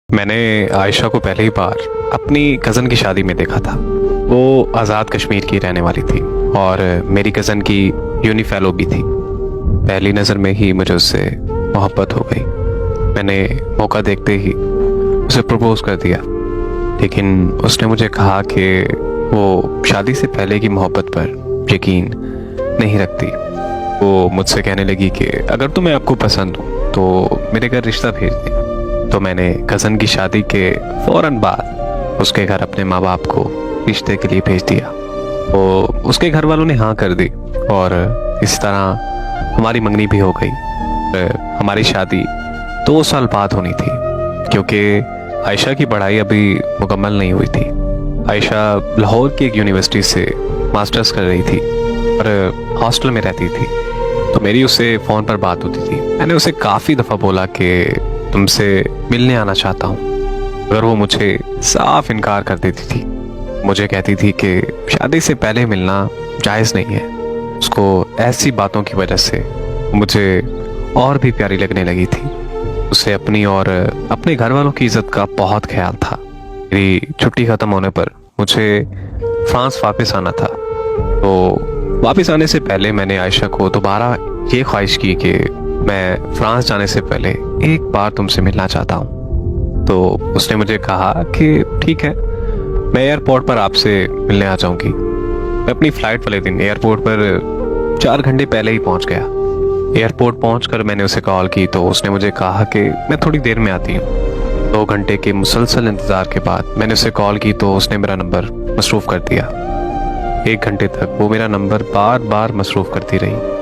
मैंने आयशा को पहली बार अपनी कज़न की शादी में देखा था। वो आज़ाद कश्मीर की रहने वाली थी और मेरी कज़न की यूनी फेलो भी थी। पहली नज़र में ही मुझे उससे मोहब्बत हो गई। मैंने मौका देखते ही उसे प्रपोज कर दिया, लेकिन उसने मुझे कहा कि वो शादी से पहले की मोहब्बत पर यकीन नहीं रखती। वो मुझसे कहने लगी कि अगर तुम्हें आपको पसंद हो तो मेरे घर रिश्ता भेज दे। तो मैंने कज़न की शादी के फ़ौरन बाद उसके घर अपने माँ बाप को रिश्ते के लिए भेज दिया। तो उसके घर वालों ने हाँ कर दी और इस तरह हमारी मंगनी भी हो गई। हमारी शादी 2 साल बाद होनी थी, क्योंकि आयशा की पढ़ाई अभी मुकम्मल नहीं हुई थी। आयशा लाहौर की एक यूनिवर्सिटी से मास्टर्स कर रही थी और हॉस्टल में रहती थी। तो मेरी उससे फ़ोन पर बात होती थी। मैंने उसे काफ़ी दफ़ा बोला कि तुमसे मिलने आना चाहता हूँ, मगर वो मुझे साफ इनकार कर देती थी। मुझे कहती थी कि शादी से पहले मिलना जायज़ नहीं है। उसको ऐसी बातों की वजह से मुझे और भी प्यारी लगने लगी थी। उसे अपनी और अपने घर वालों की इज्जत का बहुत ख्याल था। मेरी छुट्टी ख़त्म होने पर मुझे फ्रांस वापस आना था। तो वापस आने से पहले मैंने आयशा को दोबारा ये ख्वाहिश की कि मैं फ्रांस जाने से पहले एक बार तुमसे मिलना चाहता हूँ। तो उसने मुझे कहा कि ठीक है, मैं एयरपोर्ट पर आपसे मिलने आ जाऊंगी। मैं अपनी फ़्लाइट वाले दिन एयरपोर्ट पर 4 घंटे पहले ही पहुंच गया। एयरपोर्ट पहुंचकर मैंने उसे कॉल की तो उसने मुझे कहा कि मैं थोड़ी देर में आती हूँ। 2 घंटे के मुसलसल इंतज़ार के बाद मैंने उसे कॉल की तो उसने मेरा नंबर मसरूफ़ कर दिया। 1 घंटे तक वो मेरा नंबर बार बार मसरूफ़ करती रही।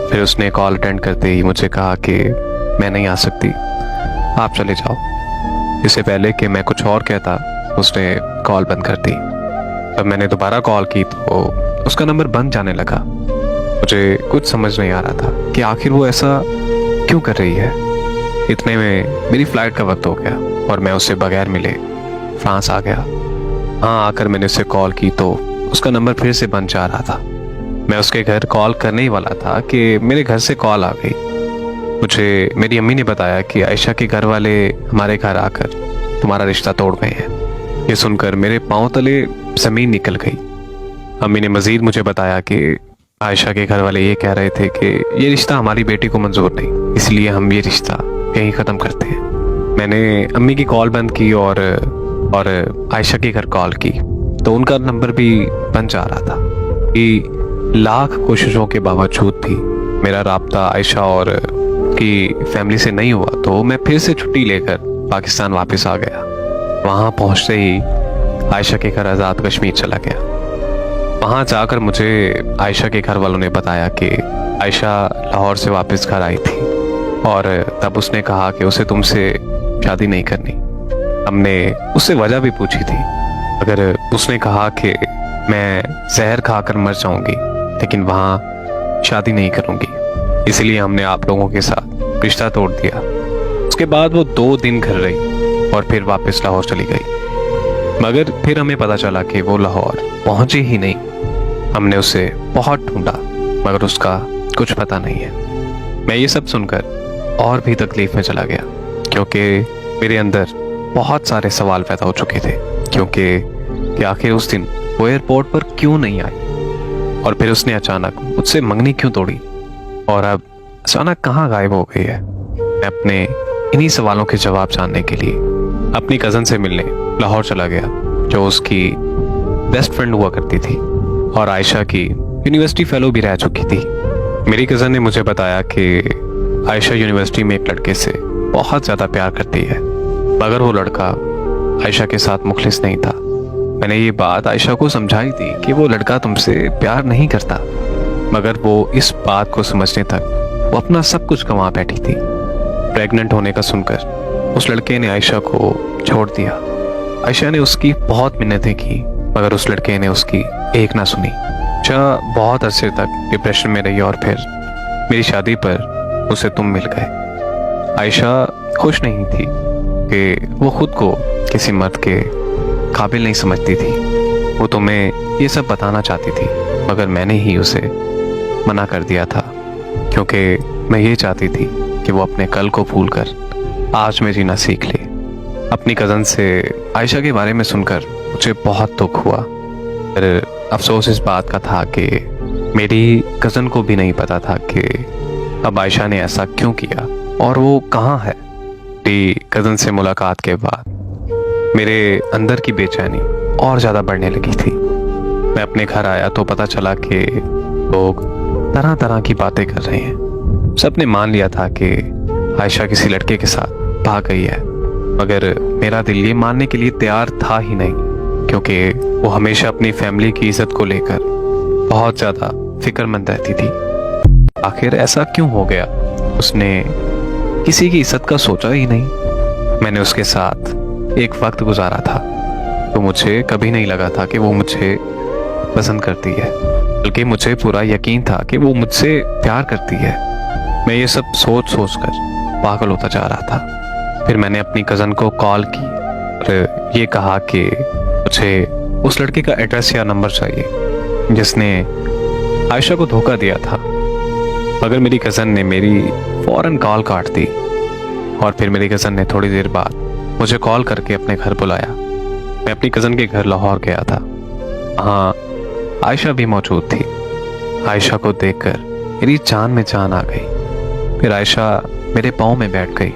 फिर उसने कॉल अटेंड करते ही मुझे कहा कि मैं नहीं आ सकती, आप चले जाओ। इससे पहले कि मैं कुछ और कहता उसने कॉल बंद कर दी। तब मैंने दोबारा कॉल की तो उसका नंबर बंद जाने लगा। मुझे कुछ समझ नहीं आ रहा था कि आखिर वो ऐसा क्यों कर रही है। इतने में मेरी फ़्लाइट का वक्त हो गया और मैं उससे बगैर मिले फ्रांस आ गया। हाँ, आकर मैंने उसे कॉल की तो उसका नंबर फिर से बंद जा रहा था। मैं उसके घर कॉल करने ही वाला था कि मेरे घर से कॉल आ गई। मुझे मेरी अम्मी ने बताया कि आयशा के घर वाले हमारे घर आकर तुम्हारा रिश्ता तोड़ गए हैं। ये सुनकर मेरे पांव तले ज़मीन निकल गई। अम्मी ने मज़ीद मुझे बताया कि आयशा के घर वाले ये कह रहे थे कि ये रिश्ता हमारी बेटी को मंजूर नहीं, इसलिए हम ये रिश्ता यहीं ख़त्म करते हैं। मैंने अम्मी की कॉल बंद की और आयशा के घर कॉल की तो उनका नंबर भी बंद जा रहा था। कि लाख कोशिशों के बावजूद भी मेरा राब्ता आयशा और की फैमिली से नहीं हुआ तो मैं फिर से छुट्टी लेकर पाकिस्तान वापस आ गया। वहाँ पहुँचते ही आयशा के घर आज़ाद कश्मीर चला गया। वहाँ जाकर मुझे आयशा के घर वालों ने बताया कि आयशा लाहौर से वापस घर आई थी और तब उसने कहा कि उसे तुमसे शादी नहीं करनी। हमने उससे वजह भी पूछी थी, अगर उसने कहा कि मैं जहर खाकर मर जाऊंगी लेकिन वहाँ शादी नहीं करूंगी, इसलिए हमने आप लोगों के साथ रिश्ता तोड़ दिया। उसके बाद वो 2 दिन घर रही और फिर वापस लाहौर चली गई। मगर फिर हमें पता चला कि वो लाहौर पहुंची ही नहीं। हमने उसे बहुत ढूंढा मगर उसका कुछ पता नहीं है। मैं ये सब सुनकर और भी तकलीफ में चला गया, क्योंकि मेरे अंदर बहुत सारे सवाल पैदा हो चुके थे। क्योंकि आखिर उस दिन वो एयरपोर्ट पर क्यों नहीं आई और फिर उसने अचानक मुझसे मंगनी क्यों तोड़ी और अब अचानक कहाँ गायब हो गई है। मैं अपने इन्हीं सवालों के जवाब जानने के लिए अपनी कज़न से मिलने लाहौर चला गया, जो उसकी बेस्ट फ्रेंड हुआ करती थी और आयशा की यूनिवर्सिटी फेलो भी रह चुकी थी। मेरी कज़न ने मुझे बताया कि आयशा यूनिवर्सिटी में एक लड़के से बहुत ज़्यादा प्यार करती है, मगर वो लड़का आयशा के साथ मुखलिस नहीं था। मैंने ये बात आयशा को समझाई थी कि वो लड़का तुमसे प्यार नहीं करता, मगर वो इस बात को समझने तक वो अपना सब कुछ गंवा बैठी थी। प्रेग्नेंट होने का सुनकर उस लड़के ने आयशा को छोड़ दिया। आयशा ने उसकी बहुत मिन्नतें की, मगर उस लड़के ने उसकी एक ना सुनी। आयशा बहुत अरसे तक डिप्रेशन में रही और फिर मेरी शादी पर उसे तुम मिल गए। आयशा खुश नहीं थी कि वो खुद को किसी मर्द के काबिल नहीं समझती थी। वो तुम्हें ये सब बताना चाहती थी, मगर मैंने ही उसे मना कर दिया था, क्योंकि मैं ये चाहती थी कि वो अपने कल को भूलकर आज में जीना सीख ले। अपनी कज़न से आयशा के बारे में सुनकर मुझे बहुत दुख हुआ। पर अफसोस इस बात का था कि मेरी कज़न को भी नहीं पता था कि अब आयशा ने ऐसा क्यों किया और वो कहाँ है। मेरी कज़न से मुलाकात के बाद मेरे अंदर की बेचैनी और ज़्यादा बढ़ने लगी थी। मैं अपने घर आया तो पता चला कि लोग तरह तरह की बातें कर रहे हैं। सबने मान लिया था कि आयशा किसी लड़के के साथ भाग गई है, मगर मेरा दिल ये मानने के लिए तैयार था ही नहीं, क्योंकि वो हमेशा अपनी फैमिली की इज्जत को लेकर बहुत ज़्यादा फिक्रमंद रहती थी। आखिर ऐसा क्यों हो गया? उसने किसी की इज्जत का सोचा ही नहीं। मैंने उसके साथ एक वक्त गुजारा था तो मुझे कभी नहीं लगा था कि वो मुझे पसंद करती है, बल्कि मुझे पूरा यकीन था कि वो मुझसे प्यार करती है। मैं ये सब सोच सोच कर पागल होता जा रहा था। फिर मैंने अपनी कज़न को कॉल की और ये कहा कि मुझे उस लड़के का एड्रेस या नंबर चाहिए जिसने आयशा को धोखा दिया था। मगर मेरी कज़न ने मेरी फ़ौरन कॉल काट दी और फिर मेरी कज़न ने थोड़ी देर बाद मुझे कॉल करके अपने घर बुलाया। मैं अपनी कज़न के घर लाहौर गया था। हाँ, आयशा भी मौजूद थी। आयशा को देखकर मेरी जान में जान आ गई। फिर आयशा मेरे पाँव में बैठ गई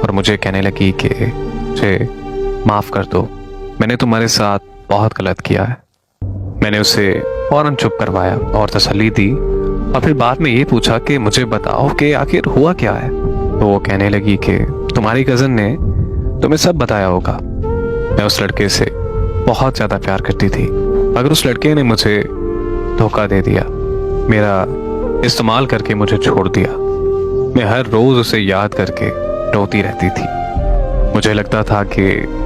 और मुझे कहने लगी कि मुझे माफ़ कर दो, मैंने तुम्हारे साथ बहुत गलत किया है। मैंने उसे फ़ौरन चुप करवाया और तसल्ली दी और फिर बाद में ये पूछा कि मुझे बताओ कि आखिर हुआ क्या है। तो वो कहने लगी कि तुम्हारी कज़न ने तुम्हें सब बताया होगा। मैं उस लड़के से बहुत ज़्यादा प्यार करती थी, मगर उस लड़के ने मुझे धोखा दे दिया, मेरा इस्तेमाल करके मुझे छोड़ दिया। मैं हर रोज़ उसे याद करके रोती रहती थी। मुझे लगता था कि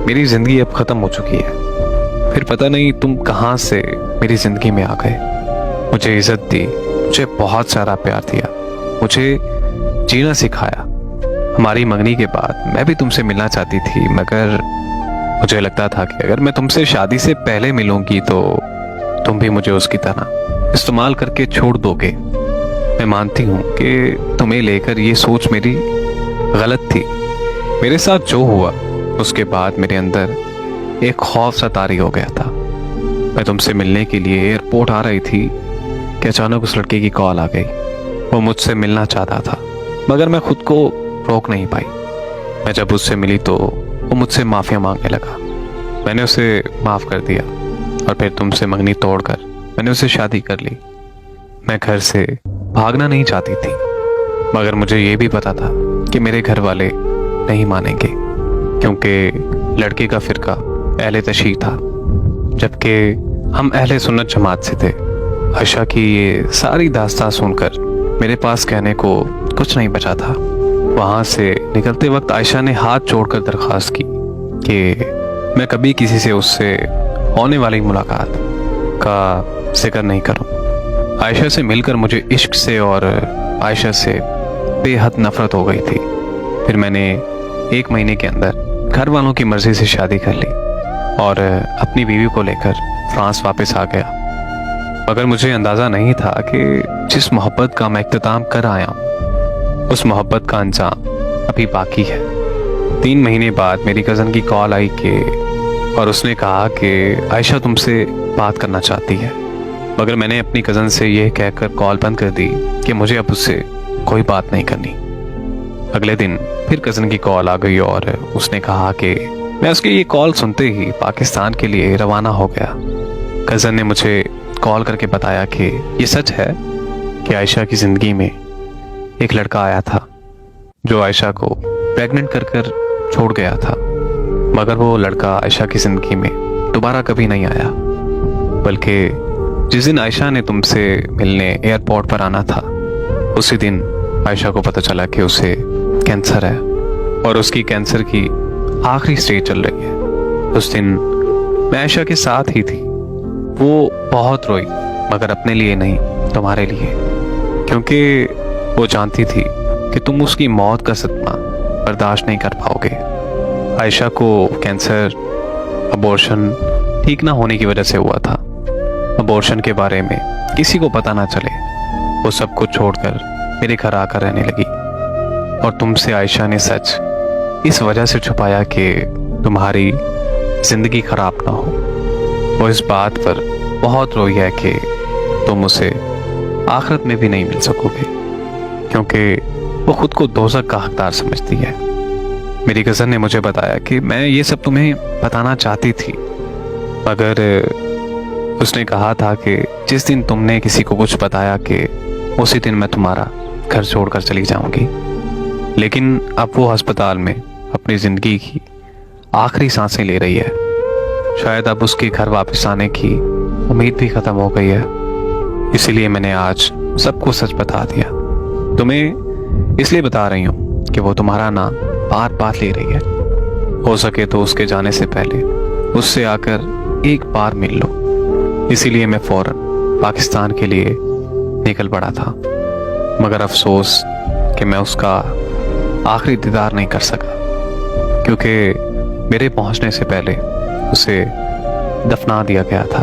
मेरी ज़िंदगी अब ख़त्म हो चुकी है। फिर पता नहीं तुम कहाँ से मेरी ज़िंदगी में आ गए। मुझे इज़्ज़त दी, मुझे बहुत सारा प्यार दिया, मुझे जीना सिखाया। हमारी मंगनी के बाद मैं भी तुमसे मिलना चाहती थी, मगर मुझे लगता था कि अगर मैं तुमसे शादी से पहले मिलूंगी तो तुम भी मुझे उसकी तरह इस्तेमाल करके छोड़ दोगे। मैं मानती हूँ कि तुम्हें लेकर ये सोच मेरी गलत थी। मेरे साथ जो हुआ उसके बाद मेरे अंदर एक खौफ सा तारी हो गया था। मैं तुमसे मिलने के लिए एयरपोर्ट आ रही थी कि अचानक उस लड़के की कॉल आ गई। वो मुझसे मिलना चाहता था, मगर मैं खुद को रोक नहीं पाई। मैं जब उससे मिली तो वो मुझसे माफ़िया मांगने लगा। मैंने उसे माफ़ कर दिया और फिर तुमसे मंगनी तोड़कर मैंने उसे शादी कर ली। मैं घर से भागना नहीं चाहती थी, मगर मुझे ये भी पता था कि मेरे घर वाले नहीं मानेंगे, क्योंकि लड़के का फ़िरका अहले तशय्युअ था, जबकि हम अहले सुन्नत जमात से थे। आयशा की ये सारी दास्तां सुनकर मेरे पास कहने को कुछ नहीं बचा था। वहाँ से निकलते वक्त आयशा ने हाथ जोड़कर दरख्वास्त की कि मैं कभी किसी से उससे होने वाली मुलाकात का जिक्र नहीं करूं। आयशा से मिलकर मुझे इश्क से और आयशा से बेहद नफरत हो गई थी। फिर मैंने 1 महीने के अंदर घर वालों की मर्ज़ी से शादी कर ली और अपनी बीवी को लेकर फ्रांस वापस आ गया। मगर मुझे अंदाज़ा नहीं था कि जिस मोहब्बत का मैं इख्तिताम कर आया हूँ उस मोहब्बत का अंजाम अभी बाकी है। 3 महीने बाद मेरी कज़न की कॉल आई कि और उसने कहा कि आयशा तुमसे बात करना चाहती है, मगर मैंने अपनी कज़न से यह कहकर कॉल बंद कर दी कि मुझे अब उससे कोई बात नहीं करनी। अगले दिन फिर कज़न की कॉल आ गई और उसने कहा कि मैं उसकी ये कॉल सुनते ही पाकिस्तान के लिए रवाना हो गया। कज़न ने मुझे कॉल करके बताया कि ये सच है कि आयशा की ज़िंदगी में एक लड़का आया था जो आयशा को प्रेग्नेंट कर छोड़ गया था, मगर वो लड़का आयशा की ज़िंदगी में दोबारा कभी नहीं आया। बल्कि जिस दिन आयशा ने तुमसे मिलने एयरपोर्ट पर आना था उसी दिन आयशा को पता चला कि उसे कैंसर है और उसकी कैंसर की आखिरी स्टेज चल रही है। उस दिन मैं आयशा के साथ ही थी। वो बहुत रोई, मगर अपने लिए नहीं, तुम्हारे लिए, क्योंकि वो जानती थी कि तुम उसकी मौत का सदमा बर्दाश्त नहीं कर पाओगे। आयशा को कैंसर अबॉर्शन ठीक ना होने की वजह से हुआ था। अबॉर्शन के बारे में किसी को पता ना चले, वो सब कुछ छोड़कर मेरे घर आकर रहने लगी। और तुमसे आयशा ने सच इस वजह से छुपाया कि तुम्हारी जिंदगी खराब ना हो। वो इस बात पर बहुत रोई है कि तुम उसे आखिरत में भी नहीं मिल सकोगे, क्योंकि वो खुद को दोज़ख का हकदार समझती है। मेरी कज़न ने मुझे बताया कि मैं ये सब तुम्हें बताना चाहती थी, मगर उसने कहा था कि जिस दिन तुमने किसी को कुछ बताया कि उसी दिन मैं तुम्हारा घर छोड़कर चली जाऊंगी। लेकिन अब वो अस्पताल में अपनी ज़िंदगी की आखिरी सांसें ले रही है। शायद अब उसके घर वापस आने की उम्मीद भी ख़त्म हो गई है। इसीलिए मैंने आज सबको सच बता दिया। तुम्हें इसलिए बता रही हूँ कि वो तुम्हारा नाम बार बार ले रही है। हो सके तो उसके जाने से पहले उससे आकर एक बार मिल लो। इसीलिए मैं फौरन पाकिस्तान के लिए निकल पड़ा था, मगर अफसोस कि मैं उसका आखिरी दीदार नहीं कर सका, क्योंकि मेरे पहुंचने से पहले उसे दफना दिया गया था।